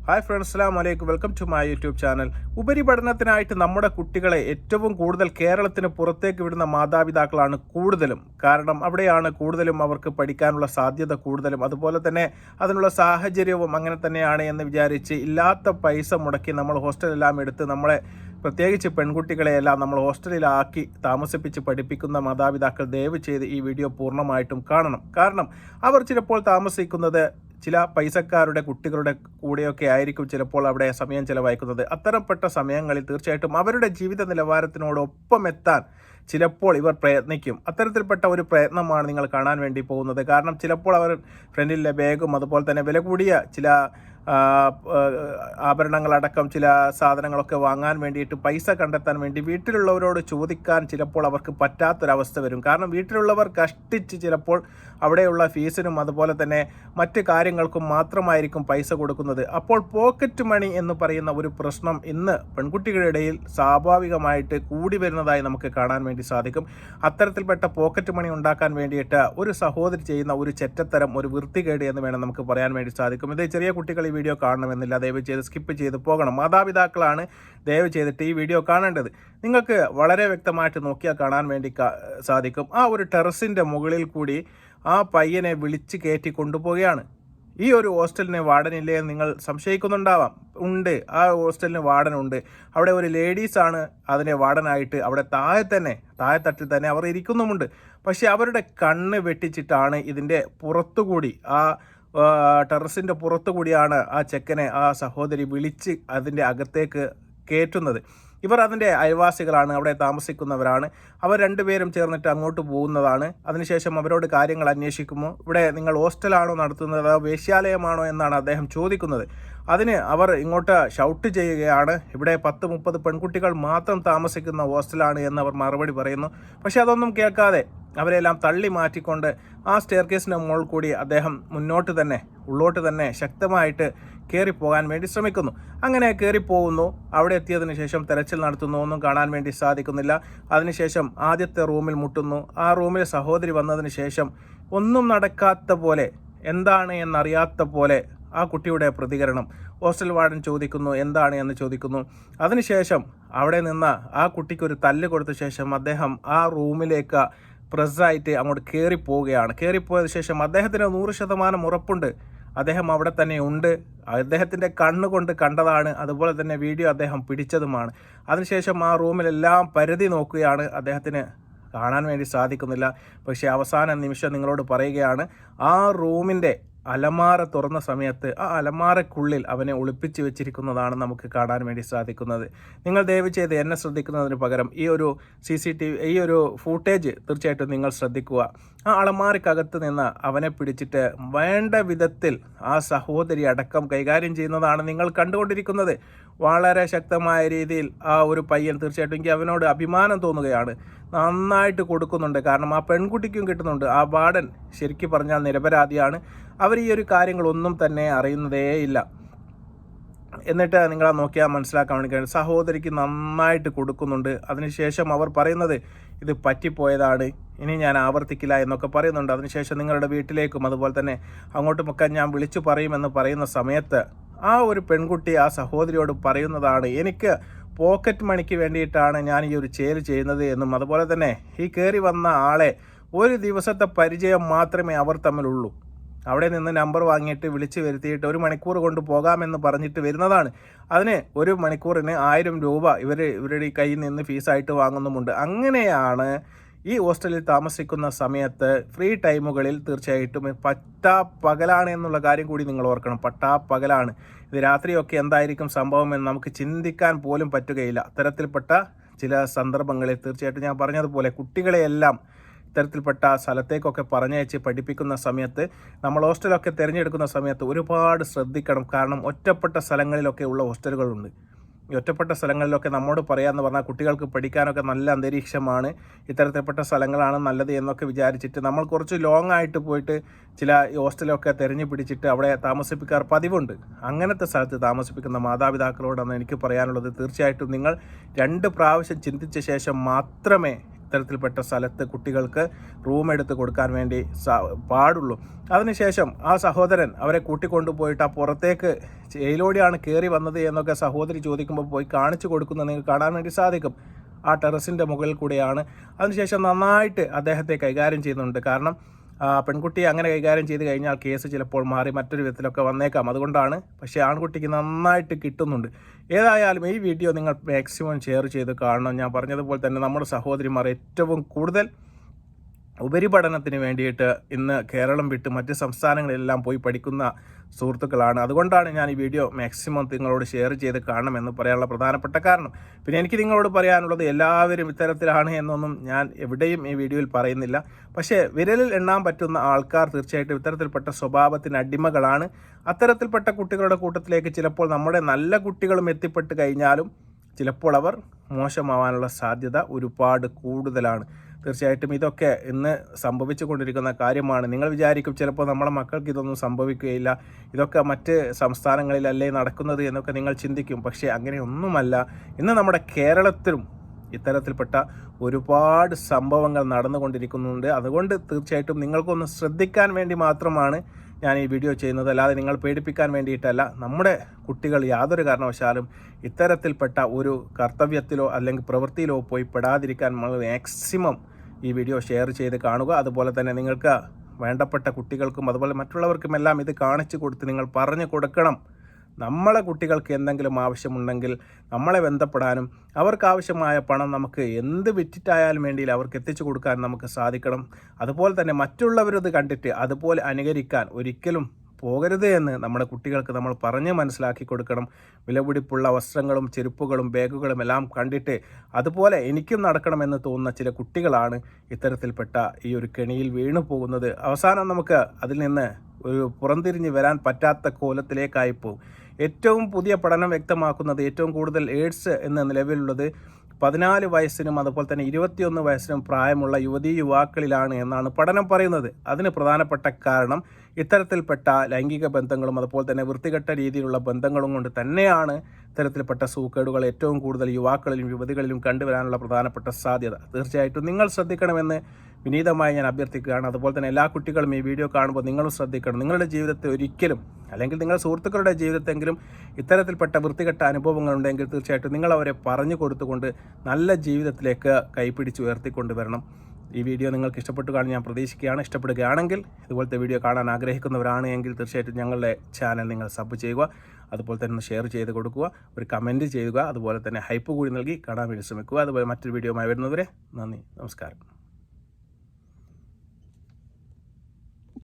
Hi friends, അസ്സലാമു അലൈക്കും. Welcome to my YouTube channel. ഉപരിപഠനത്തിനായിട്ട് നമ്മുടെ കുട്ടികളെ ഏറ്റവും കൂടുതൽ കേരളത്തിന് പുറത്തേക്ക് വിടുന്ന മാതാപിതാക്കളാണ് കൂടുതലും. കാരണം അവിടെയാണ് കൂടുതലും അവർക്ക് പഠിക്കാനുള്ള സാധ്യത കൂടുതലും, അതുപോലെ തന്നെ അതിനുള്ള സാഹചര്യവും അങ്ങനെ തന്നെയാണ് എന്ന് വിചാരിച്ച് ഇല്ലാത്ത പൈസ മുടക്കി നമ്മൾ ഹോസ്റ്റലെല്ലാം എടുത്ത് നമ്മളെ പ്രത്യേകിച്ച് പെൺകുട്ടികളെയെല്ലാം നമ്മൾ ഹോസ്റ്റലിലാക്കി താമസിപ്പിച്ച് പഠിപ്പിക്കുന്ന മാതാപിതാക്കൾ ദയവ് ചെയ്ത് ഈ വീഡിയോ പൂർണ്ണമായിട്ടും കാണണം. കാരണം അവർ ചിലപ്പോൾ താമസിക്കുന്നത് ചില പൈസക്കാരുടെ കുട്ടികളുടെ കൂടെയൊക്കെ ആയിരിക്കും ചിലപ്പോൾ അവിടെ സമയം ചിലവഴിക്കുന്നത്. അത്തരപ്പെട്ട സമയങ്ങളിൽ തീർച്ചയായിട്ടും അവരുടെ ജീവിത നിലവാരത്തിനോടൊപ്പം എത്താൻ ചിലപ്പോൾ ഇവർ പ്രയത്നിക്കും. അത്തരത്തിൽപ്പെട്ട ഒരു പ്രയത്നമാണ് നിങ്ങൾ കാണാൻ വേണ്ടി പോകുന്നത്. കാരണം ചിലപ്പോൾ അവർ ഫ്രണ്ടിലെ ബാഗും അതുപോലെ തന്നെ വില കൂടിയ ചില ആഭരണങ്ങളടക്കം ചില സാധനങ്ങളൊക്കെ വാങ്ങാൻ വേണ്ടിയിട്ട് പൈസ കണ്ടെത്താൻ വേണ്ടി വീട്ടിലുള്ളവരോട് ചോദിക്കാൻ ചിലപ്പോൾ അവർക്ക് പറ്റാത്തൊരവസ്ഥ വരും. കാരണം വീട്ടിലുള്ളവർ കഷ്ടിച്ച് ചിലപ്പോൾ അവിടെയുള്ള ഫീസിനും അതുപോലെ തന്നെ മറ്റ് കാര്യങ്ങൾക്കും മാത്രമായിരിക്കും പൈസ കൊടുക്കുന്നത്. അപ്പോൾ പോക്കറ്റ് മണി എന്ന് പറയുന്ന ഒരു പ്രശ്നം ഇന്ന് പെൺകുട്ടികളുടെ ഇടയിൽ സ്വാഭാവികമായിട്ട് കൂടി വരുന്നതായി നമുക്ക് കാണാൻ വേണ്ടി സാധിക്കും. അത്തരത്തിൽപ്പെട്ട പോക്കറ്റ് മണി ഉണ്ടാക്കാൻ വേണ്ടിയിട്ട് ഒരു സഹോദരി ചെയ്യുന്ന ഒരു ചെറ്റത്തരം, ഒരു വൃത്തികേട് എന്ന് വേണം നമുക്ക് പറയാൻ വേണ്ടി സാധിക്കും. ഇത് ചെറിയ കുട്ടികൾ ഈ വീഡിയോ കാണണമെന്നില്ല, ദയവ് ചെയ്ത് സ്കിപ്പ് ചെയ്ത് പോകണം. മാതാപിതാക്കളാണ് ദയവ് ചെയ്തിട്ട് ഈ വീഡിയോ കാണേണ്ടത്. നിങ്ങൾക്ക് വളരെ വ്യക്തമായിട്ട് നോക്കിയാൽ കാണാൻ വേണ്ടി സാധിക്കും. ആ ഒരു ടെറസിൻ്റെ മുകളിൽ കൂടി ആ പയ്യനെ വിളിച്ച് കയറ്റി കൊണ്ടുപോവുകയാണ്. ഈ ഒരു ഹോസ്റ്റലിന് വാർഡനില്ലേ എന്ന് നിങ്ങൾ സംശയിക്കുന്നുണ്ടാവാം. ഉണ്ട്, ആ ഹോസ്റ്റലിന് വാർഡനുണ്ട്. അവിടെ ഒരു ലേഡീസാണ് അതിനെ വാർഡനായിട്ട് അവിടെ താഴെത്തട്ടിൽ തന്നെ അവർ ഇരിക്കുന്നുമുണ്ട്. പക്ഷെ അവരുടെ കണ്ണ് വെട്ടിച്ചിട്ടാണ് ഇതിൻ്റെ പുറത്തുകൂടി, ആ ടെറസിൻ്റെ പുറത്തുകൂടിയാണ് ആ ചെക്കനെ ആ സഹോദരി വിളിച്ച് അതിൻ്റെ അകത്തേക്ക് കയറ്റുന്നത്. ഇവർ അതിൻ്റെ അയൽവാസികളാണ്, അവിടെ താമസിക്കുന്നവരാണ്. അവർ രണ്ടുപേരും ചേർന്നിട്ട് അങ്ങോട്ട് പോകുന്നതാണ്. അതിനുശേഷം അവരോട് കാര്യങ്ങൾ അന്വേഷിക്കുമ്പോൾ ഇവിടെ നിങ്ങൾ ഹോസ്റ്റലാണോ നടത്തുന്നത്, വേശ്യാലയമാണോ എന്നാണ് അദ്ദേഹം ചോദിക്കുന്നത്. അതിന് അവർ ഇങ്ങോട്ട് ഷൗട്ട് ചെയ്യുകയാണ്, ഇവിടെ 10-30 പെൺകുട്ടികൾ മാത്രം താമസിക്കുന്ന ഹോസ്റ്റലാണ് എന്ന് അവർ മറുപടി പറയുന്നു. പക്ഷെ അതൊന്നും കേൾക്കാതെ അവരെല്ലാം തള്ളി മാറ്റിക്കൊണ്ട് ആ സ്റ്റെയർകേസിൻ്റെ മുകളിൽ കൂടി അദ്ദേഹം ഉള്ളോട്ട് തന്നെ ശക്തമായിട്ട് കയറിപ്പോകാൻ വേണ്ടി ശ്രമിക്കുന്നു. അങ്ങനെ കയറിപ്പോകുന്നു. അവിടെ എത്തിയതിനു ശേഷം തെരച്ചിൽ നടത്തുന്നു. ഒന്നും കാണാൻ വേണ്ടി സാധിക്കുന്നില്ല. അതിനുശേഷം ആദ്യത്തെ റൂമിൽ മുട്ടുന്നു. ആ റൂമിൽ സഹോദരി വന്നതിന് ശേഷം ഒന്നും നടക്കാത്ത പോലെ, എന്താണ് എന്നറിയാത്ത പോലെ ആ കുട്ടിയുടെ പ്രതികരണം. ഹോസ്റ്റൽ വാർഡൻ ചോദിക്കുന്നു എന്താണ് എന്ന് ചോദിക്കുന്നു. അതിനുശേഷം അവിടെ നിന്ന് ആ കുട്ടിക്കൊരു തല്ല് കൊടുത്ത ശേഷം അദ്ദേഹം ആ റൂമിലേക്ക് പ്രസ്സായിട്ട് അങ്ങോട്ട് കയറിപ്പോവുകയാണ്. കയറിപ്പോയതിനു ശേഷം അദ്ദേഹത്തിന് 100% ഉറപ്പുണ്ട് അദ്ദേഹം അവിടെ തന്നെ ഉണ്ട്. അദ്ദേഹത്തിൻ്റെ കണ്ണുകൊണ്ട് കണ്ടതാണ്, അതുപോലെ തന്നെ വീഡിയോ അദ്ദേഹം പിടിച്ചതുമാണ്. അതിനുശേഷം ആ റൂമിലെല്ലാം പരിധി നോക്കുകയാണ്, അദ്ദേഹത്തിന് കാണാൻ വേണ്ടി സാധിക്കുന്നില്ല. പക്ഷേ അവസാന നിമിഷം നിങ്ങളോട് പറയുകയാണ്, ആ റൂമിൻ്റെ അലമാര തുറന്ന സമയത്ത് ആ അലമാരക്കുള്ളിൽ അവനെ ഒളിപ്പിച്ച് വെച്ചിരിക്കുന്നതാണ് നമുക്ക് കാണാൻ വേണ്ടി സാധിക്കുന്നത്. നിങ്ങൾ ദയവ് ചെയ്ത് എന്നെ ശ്രദ്ധിക്കുന്നതിന് പകരം ഈ ഒരു ഈ ഒരു ഫൂട്ടേജ് തീർച്ചയായിട്ടും നിങ്ങൾ ശ്രദ്ധിക്കുക. ആ അലമാരക്കകത്ത് നിന്ന് അവനെ പിടിച്ചിട്ട് വേണ്ട വിധത്തിൽ ആ സഹോദരി അടക്കം കൈകാര്യം ചെയ്യുന്നതാണ് നിങ്ങൾ കണ്ടുകൊണ്ടിരിക്കുന്നത്. വളരെ ശക്തമായ രീതിയിൽ ആ ഒരു പയ്യൻ, തീർച്ചയായിട്ടും എനിക്ക് അവനോട് അഭിമാനം തോന്നുകയാണ്, നന്നായിട്ട് കൊടുക്കുന്നുണ്ട്. കാരണം ആ പെൺകുട്ടിക്കും കിട്ടുന്നുണ്ട്. ആ വാർഡൻ ശരിക്കും പറഞ്ഞാൽ നിരപരാധിയാണ്. അവർ ഈ ഒരു കാര്യങ്ങളൊന്നും തന്നെ അറിയുന്നതേയില്ല. എന്നിട്ട് നിങ്ങളെ നോക്കിയാൽ മനസ്സിലാക്കാൻ വേണ്ടി സഹോദരിക്ക് നന്നായിട്ട് കൊടുക്കുന്നുണ്ട്. അതിനുശേഷം അവർ പറയുന്നത് ഇത് പറ്റിപ്പോയതാണ്, ഇനി ഞാൻ ആവർത്തിക്കില്ല എന്നൊക്കെ പറയുന്നുണ്ട്. അതിനുശേഷം നിങ്ങളുടെ വീട്ടിലേക്കും അതുപോലെ തന്നെ അങ്ങോട്ടുമൊക്കെ ഞാൻ വിളിച്ചു പറയുമെന്ന് പറയുന്ന സമയത്ത് ആ ഒരു പെൺകുട്ടി ആ സഹോദരിയോട് പറയുന്നതാണ്, എനിക്ക് പോക്കറ്റ് മണിക്ക് വേണ്ടിയിട്ടാണ് ഞാൻ ഈ ഒരു ചേര് ചെയ്യുന്നത് എന്നും, അതുപോലെ തന്നെ ഈ കയറി വന്ന ആളെ ഒരു ദിവസത്തെ പരിചയം മാത്രമേ അവർ തമ്മിലുള്ളൂ. അവിടെ നിന്ന് നമ്പർ വാങ്ങിയിട്ട് വിളിച്ച് വരുത്തിയിട്ട് 1 മണിക്കൂർ കൊണ്ട് പോകാമെന്ന് പറഞ്ഞിട്ട് വരുന്നതാണ്. അതിന് 1 മണിക്കൂറിന് 1000 രൂപ ഇവരുടെ കയ്യിൽ നിന്ന് ഫീസായിട്ട് വാങ്ങുന്നുമുണ്ട്. അങ്ങനെയാണ് ഈ ഹോസ്റ്റലിൽ താമസിക്കുന്ന സമയത്ത് ഫ്രീ ടൈമുകളിൽ തീർച്ചയായിട്ടും പകലാണ് എന്നുള്ള കാര്യം കൂടി നിങ്ങൾ ഓർക്കണം. പകലാണ്. ഇത് രാത്രിയൊക്കെ എന്തായിരിക്കും സംഭവം എന്ന് നമുക്ക് ചിന്തിക്കാൻ പോലും പറ്റുകയില്ല. അത്തരത്തിൽപ്പെട്ട ചില സന്ദർഭങ്ങളിൽ തീർച്ചയായിട്ടും ഞാൻ പറഞ്ഞതുപോലെ കുട്ടികളെയെല്ലാം ഇത്തരത്തിൽപ്പെട്ട സ്ഥലത്തേക്കൊക്കെ പറഞ്ഞയച്ച് പഠിപ്പിക്കുന്ന സമയത്ത്, നമ്മൾ ഹോസ്റ്റലൊക്കെ തിരഞ്ഞെടുക്കുന്ന സമയത്ത് ഒരുപാട് ശ്രദ്ധിക്കണം. കാരണം ഒറ്റപ്പെട്ട സ്ഥലങ്ങളിലൊക്കെ ഉള്ള ഹോസ്റ്റലുകളുണ്ട്. ഈ ഒറ്റപ്പെട്ട സ്ഥലങ്ങളിലൊക്കെ നമ്മോട് പറയാമെന്ന് പറഞ്ഞാൽ കുട്ടികൾക്ക് പഠിക്കാനൊക്കെ നല്ല അന്തരീക്ഷമാണ്, ഇത്തരത്തിൽപ്പെട്ട സ്ഥലങ്ങളാണ് നല്ലത് എന്നൊക്കെ വിചാരിച്ചിട്ട് നമ്മൾ കുറച്ച് ലോങ് ആയിട്ട് പോയിട്ട് ചില ഹോസ്റ്റലൊക്കെ തിരഞ്ഞു പിടിച്ചിട്ട് അവിടെ താമസിപ്പിക്കാറ് പതിവുണ്ട്. അങ്ങനത്തെ സ്ഥലത്ത് താമസിപ്പിക്കുന്ന മാതാപിതാക്കളോടാണ് എനിക്ക് പറയാനുള്ളത്, തീർച്ചയായിട്ടും നിങ്ങൾ 2 പ്രാവശ്യം ചിന്തിച്ച ശേഷം മാത്രമേ ഇത്തരത്തിൽപ്പെട്ട സ്ഥലത്ത് കുട്ടികൾക്ക് റൂം എടുത്ത് കൊടുക്കാൻ വേണ്ടി പാടുള്ളൂ. അതിനുശേഷം ആ സഹോദരൻ അവരെ കൂട്ടിക്കൊണ്ടുപോയിട്ട് ആ പുറത്തേക്ക് ജയിലോടെയാണ് കയറി വന്നത് എന്നൊക്കെ സഹോദരി ചോദിക്കുമ്പോൾ പോയി കാണിച്ചു കൊടുക്കുന്നത് നിങ്ങൾക്ക് കാണാൻ വേണ്ടി സാധിക്കും. ആ ടെറസിൻ്റെ മുകളിൽ കൂടെയാണ്. അതിനുശേഷം നന്നായിട്ട് അദ്ദേഹത്തെ കൈകാര്യം ചെയ്യുന്നുണ്ട്. കാരണം പെൺകുട്ടിയെ അങ്ങനെ കൈകാര്യം ചെയ്ത് കഴിഞ്ഞാൽ കേസ് ചിലപ്പോൾ മാറി മറ്റൊരു വിധത്തിലൊക്കെ വന്നേക്കാം. അതുകൊണ്ടാണ്. പക്ഷേ ആൺകുട്ടിക്ക് നന്നായിട്ട് കിട്ടുന്നുണ്ട്. ഏതായാലും ഈ വീഡിയോ നിങ്ങൾ മാക്സിമം ഷെയർ ചെയ്ത് കാണണം. ഞാൻ പറഞ്ഞതുപോലെ തന്നെ നമ്മുടെ സഹോദരിമാർ ഏറ്റവും കൂടുതൽ ഉപരിപഠനത്തിന് വേണ്ടിയിട്ട് ഇന്ന് കേരളം വിട്ട് മറ്റ് സംസ്ഥാനങ്ങളിലെല്ലാം പോയി പഠിക്കുന്ന സുഹൃത്തുക്കളാണ്. അതുകൊണ്ടാണ് ഞാൻ ഈ വീഡിയോ മാക്സിമം നിങ്ങളോട് ഷെയർ ചെയ്ത് കാണണമെന്ന് പറയാനുള്ള പ്രധാനപ്പെട്ട കാരണം. പിന്നെ എനിക്ക് നിങ്ങളോട് പറയാനുള്ളത് എല്ലാവരും ഇത്തരത്തിലാണ് എന്നൊന്നും ഞാൻ എവിടെയും ഈ വീഡിയോയിൽ പറയുന്നില്ല. പക്ഷേ വിരലിൽ എണ്ണാൻ പറ്റുന്ന ആൾക്കാർ തീർച്ചയായിട്ടും ഇത്തരത്തിൽപ്പെട്ട സ്വഭാവത്തിന് അടിമകളാണ്. അത്തരത്തിൽപ്പെട്ട കുട്ടികളുടെ കൂട്ടത്തിലേക്ക് ചിലപ്പോൾ നമ്മുടെ നല്ല കുട്ടികളും എത്തിപ്പെട്ട് കഴിഞ്ഞാലും ചിലപ്പോൾ അവർ മോശമാവാനുള്ള സാധ്യത ഒരുപാട് കൂടുതലാണ്. തീർച്ചയായിട്ടും ഇതൊക്കെ ഇന്ന് സംഭവിച്ചു കൊണ്ടിരിക്കുന്ന കാര്യമാണ്. നിങ്ങൾ വിചാരിക്കും ചിലപ്പോൾ നമ്മളെ മക്കൾക്ക് ഇതൊന്നും സംഭവിക്കുകയില്ല, ഇതൊക്കെ മറ്റ് സംസ്ഥാനങ്ങളിലല്ലേ നടക്കുന്നത് എന്നൊക്കെ നിങ്ങൾ ചിന്തിക്കും. പക്ഷേ അങ്ങനെയൊന്നുമല്ല. ഇന്ന് നമ്മുടെ കേരളത്തിലും ഇത്തരത്തിൽപ്പെട്ട ഒരുപാട് സംഭവങ്ങൾ നടന്നുകൊണ്ടിരിക്കുന്നുണ്ട്. അതുകൊണ്ട് തീർച്ചയായിട്ടും നിങ്ങൾക്കൊന്ന് ശ്രദ്ധിക്കാൻ വേണ്ടി മാത്രമാണ് ഞാൻ ഈ വീഡിയോ ചെയ്യുന്നത്. അല്ലാതെ നിങ്ങൾ പേടിപ്പിക്കാൻ വേണ്ടിയിട്ടല്ല. നമ്മുടെ കുട്ടികൾ യാതൊരു കാരണവശാലും ഇത്തരത്തിൽപ്പെട്ട ഒരു കർത്തവ്യത്തിലോ അല്ലെങ്കിൽ പ്രവൃത്തിയിലോ പോയി പെടാതിരിക്കാൻ നമ്മൾ മാക്സിമം ഈ വീഡിയോ ഷെയർ ചെയ്ത് കാണുക. അതുപോലെ തന്നെ നിങ്ങൾക്ക് വേണ്ടപ്പെട്ട കുട്ടികൾക്കും അതുപോലെ മറ്റുള്ളവർക്കുമെല്ലാം ഇത് കാണിച്ചു കൊടുത്ത് നിങ്ങൾ പറഞ്ഞു കൊടുക്കണം. നമ്മളെ കുട്ടികൾക്ക് എന്തെങ്കിലും ആവശ്യമുണ്ടെങ്കിൽ നമ്മളെ ബന്ധപ്പെടാനും അവർക്ക് ആവശ്യമായ പണം നമുക്ക് എന്ത് വിറ്റിട്ടായാലും വേണ്ടിയിൽ അവർക്ക് എത്തിച്ചു കൊടുക്കാൻ നമുക്ക് സാധിക്കണം. അതുപോലെ തന്നെ മറ്റുള്ളവരത് കണ്ടിട്ട് അതുപോലെ അനുകരിക്കാൻ ഒരിക്കലും പോകരുത് എന്ന് നമ്മുടെ കുട്ടികൾക്ക് നമ്മൾ പറഞ്ഞ് മനസ്സിലാക്കി കൊടുക്കണം. വിലപിടിപ്പുള്ള വസ്ത്രങ്ങളും ചെരുപ്പുകളും ബാഗുകളും എല്ലാം കണ്ടിട്ട് അതുപോലെ എനിക്കും നടക്കണമെന്ന് തോന്നുന്ന ചില കുട്ടികളാണ് ഇത്തരത്തിൽപ്പെട്ട ഈ ഒരു കെണിയിൽ വീണു പോകുന്നത്. അവസാനം നമുക്ക് അതിൽ നിന്ന് ഒരു പുറംതിരിഞ്ഞ് വരാൻ പറ്റാത്ത കോലത്തിലേക്കായിപ്പോവും. ഏറ്റവും പുതിയ പഠനം വ്യക്തമാക്കുന്നത് ഏറ്റവും കൂടുതൽ എയ്ഡ്സ് എന്ന നിലവിലുള്ളത് 14 വയസ്സിനും അതുപോലെ തന്നെ 21 വയസ്സിനും പ്രായമുള്ള യുവതീ യുവാക്കളിലാണ് എന്നാണ് പഠനം പറയുന്നത്. അതിന് പ്രധാനപ്പെട്ട കാരണം ഇത്തരത്തിൽപ്പെട്ട ലൈംഗിക ബന്ധങ്ങളും അതുപോലെ തന്നെ വൃത്തികെട്ട രീതിയിലുള്ള ബന്ധങ്ങളും കൊണ്ട് തന്നെയാണ് ഇത്തരത്തിൽപ്പെട്ട സൂക്കേടുകൾ ഏറ്റവും കൂടുതൽ യുവാക്കളിലും യുവതികളിലും കണ്ടുവരാനുള്ള പ്രധാനപ്പെട്ട സാധ്യത. തീർച്ചയായിട്ടും നിങ്ങൾ ശ്രദ്ധിക്കണമെന്ന് വിനീതമായി ഞാൻ അഭ്യർത്ഥിക്കുകയാണ്. അതുപോലെ തന്നെ എല്ലാ കുട്ടികളും ഈ വീഡിയോ കാണുമ്പോൾ നിങ്ങളും ശ്രദ്ധിക്കണം. നിങ്ങളുടെ ജീവിതത്തെ ഒരിക്കലും അല്ലെങ്കിൽ നിങ്ങളുടെ സുഹൃത്തുക്കളുടെ ജീവിതത്തെങ്കിലും ഇത്തരത്തിൽപ്പെട്ട വൃത്തികെട്ട അനുഭവങ്ങളുണ്ടെങ്കിൽ തീർച്ചയായിട്ടും നിങ്ങൾ അവരെ പറഞ്ഞു കൊടുത്തുകൊണ്ട് നല്ല ജീവിതത്തിലേക്ക് കൈപിടിച്ച് ഉയർത്തിക്കൊണ്ടുവരണം. ഈ വീഡിയോ നിങ്ങൾക്ക് ഇഷ്ടപ്പെട്ടു കാണാൻ ഞാൻ പ്രതീക്ഷിക്കുകയാണ്. ഇഷ്ടപ്പെടുകയാണെങ്കിൽ ഇതുപോലത്തെ വീഡിയോ കാണാൻ ആഗ്രഹിക്കുന്നവരാണ് എങ്കിൽ തീർച്ചയായിട്ടും ഞങ്ങളുടെ ചാനൽ നിങ്ങൾ സബ് ചെയ്യുക. അതുപോലെ തന്നെ ഷെയർ ചെയ്ത് കൊടുക്കുക, ഒരു കമൻറ്റ് ചെയ്യുക, അതുപോലെ തന്നെ ഹൈപ്പ് കൂടി നൽകി കാണാൻ വേണ്ടി ശ്രമിക്കുക. അതുപോലെ മറ്റൊരു വീഡിയോയുമായി വരുന്നവരെ നന്ദി, നമസ്കാരം.